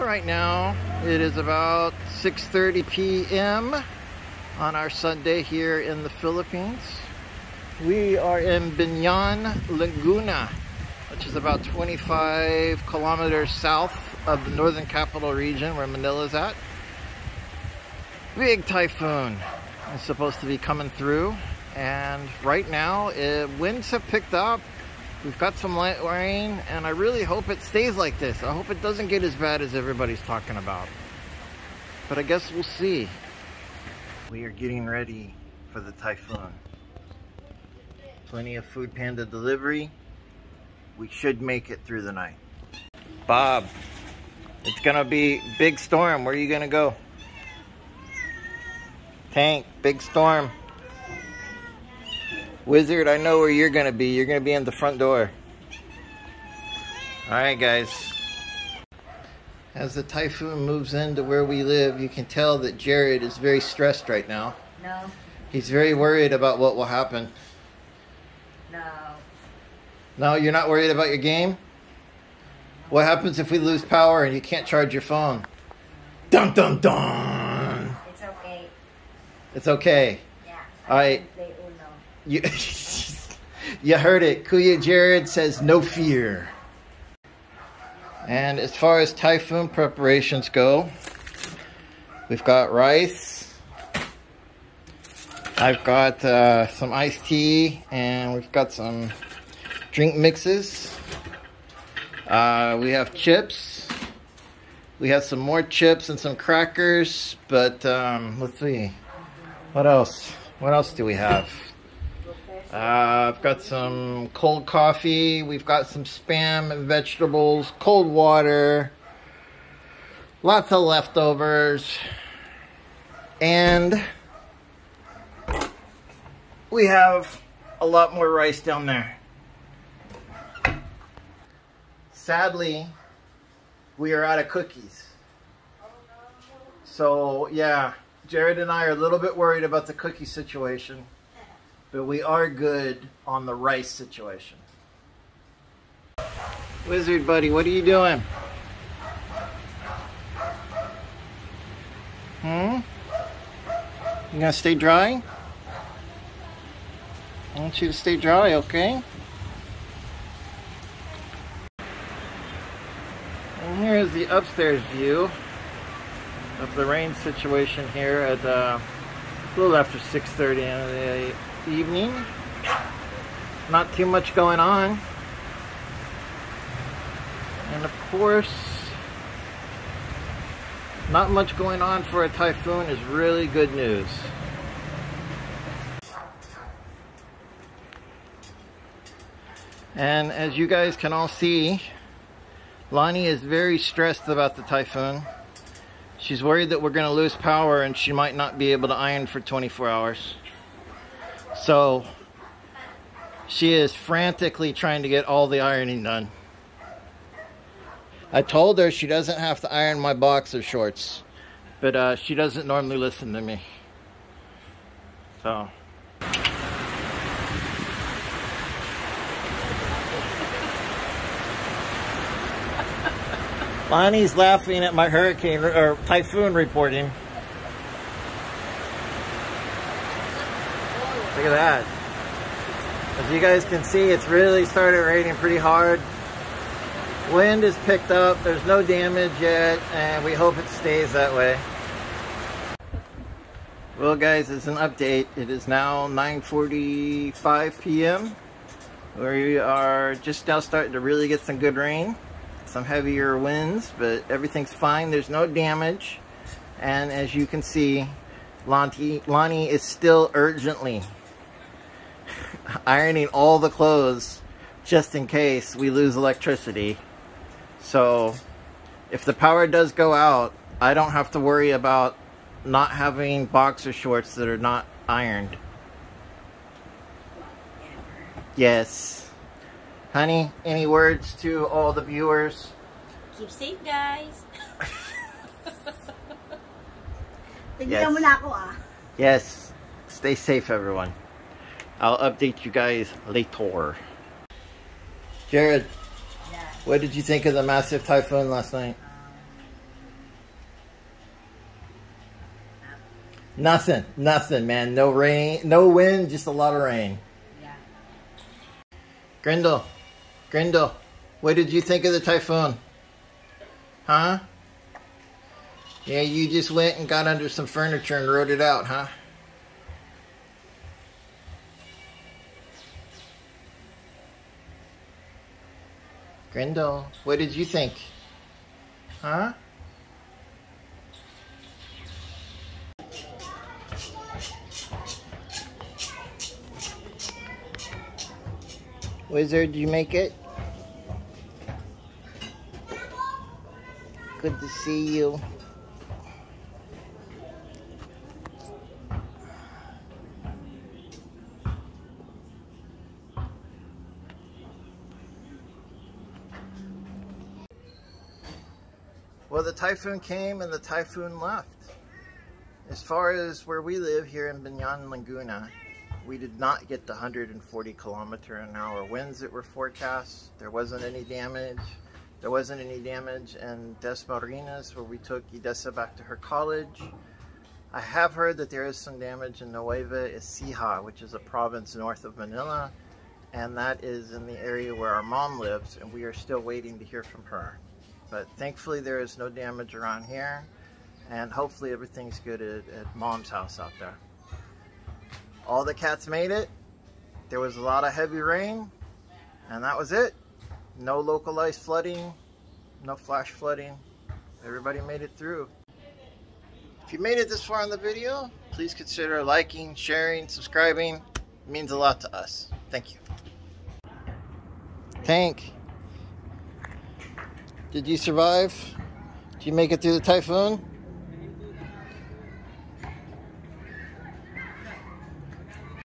Right now it is about 6:30 p.m. on our Sunday here in the Philippines. We are in Binyan, Laguna, which is about 25 kilometers south of the northern capital region where Manila's at. Big typhoon is supposed to be coming through, and right now winds have picked up. We've got some light rain, and I really hope it stays like this. I hope it doesn't get as bad as everybody's talking about. But I guess we'll see. We are getting ready for the typhoon. Plenty of Food Panda delivery. We should make it through the night. Bob, it's gonna be big storm. Where are you gonna go? Tank, big storm. Wizard, I know where you're gonna be. You're gonna be in the front door. Alright guys. As the typhoon moves into where we live, you can tell that Jared is very stressed right now. No. He's very worried about what will happen. No. No, you're not worried about your game? What happens if we lose power and you can't charge your phone? Dun dun dun! It's okay. It's okay. Yeah. Alright. You, you heard it. Kuya Jared says no fear. And as far as typhoon preparations go, we've got rice. I've got some iced tea, and we've got some drink mixes. We have chips. We have some more chips and some crackers, but let's see. What else? What else do we have? I've got some cold coffee, we've got some Spam and vegetables, cold water, lots of leftovers, and we have a lot more rice down there. Sadly, we are out of cookies. So yeah, Jared and I are a little bit worried about the cookie situation. But we are good on the rice situation. Wizard buddy, what are you doing? You gonna stay dry? I want you to stay dry, okay? And here's the upstairs view of the rain situation here at a little after 6:30 in the evening. Not too much going on, and of course not much going on for a typhoon is really good news. And as you guys can all see, Lonnie is very stressed about the typhoon. She's worried that we're going to lose power and she might not be able to iron for 24 hours. So she is frantically trying to get all the ironing done. I told her she doesn't have to iron my boxer shorts, but she doesn't normally listen to me. So Lonnie's laughing at my hurricane or typhoon reporting. Look at that. As you guys can see, it's really started raining pretty hard. Wind has picked up. There's no damage yet, and we hope it stays that way. Well guys, as an update, it is now 9:45 p.m. We are just now starting to really get some good rain. Some heavier winds, but everything's fine. There's no damage. And as you can see, Lonnie is still urgently ironing all the clothes just in case we lose electricity. So if the power does go out, I don't have to worry about not having boxer shorts that are not ironed. Yes. Honey, any words to all the viewers? Keep safe, guys. Yes. Yes. Stay safe, everyone. I'll update you guys later. Jared, Yeah. what did you think of the massive typhoon last night? Nothing, man. No rain, no wind, just a lot of rain. Yeah. Grindel, what did you think of the typhoon? Huh? Yeah, you just went and got under some furniture and rode it out, huh? Grindel, what did you think? Huh? Wizard, did you make it? Good to see you. Well, the typhoon came and the typhoon left. As far as where we live here in Banyan, Laguna, we did not get the 140-kilometer-an-hour winds that were forecast. There wasn't any damage. There wasn't any damage in Dasmariñas, where we took Idessa back to her college. I have heard that there is some damage in Nueva Ecija, which is a province north of Manila, and that is in the area where our mom lives, and we are still waiting to hear from her. But thankfully there is no damage around here, and hopefully everything's good at mom's house out there. All the cats made it. There was a lot of heavy rain, and that was it. No localized flooding, no flash flooding. Everybody made it through. If you made it this far in the video, please consider liking, sharing, subscribing. It means a lot to us. Thank you. Tank, did you survive? Did you make it through the typhoon?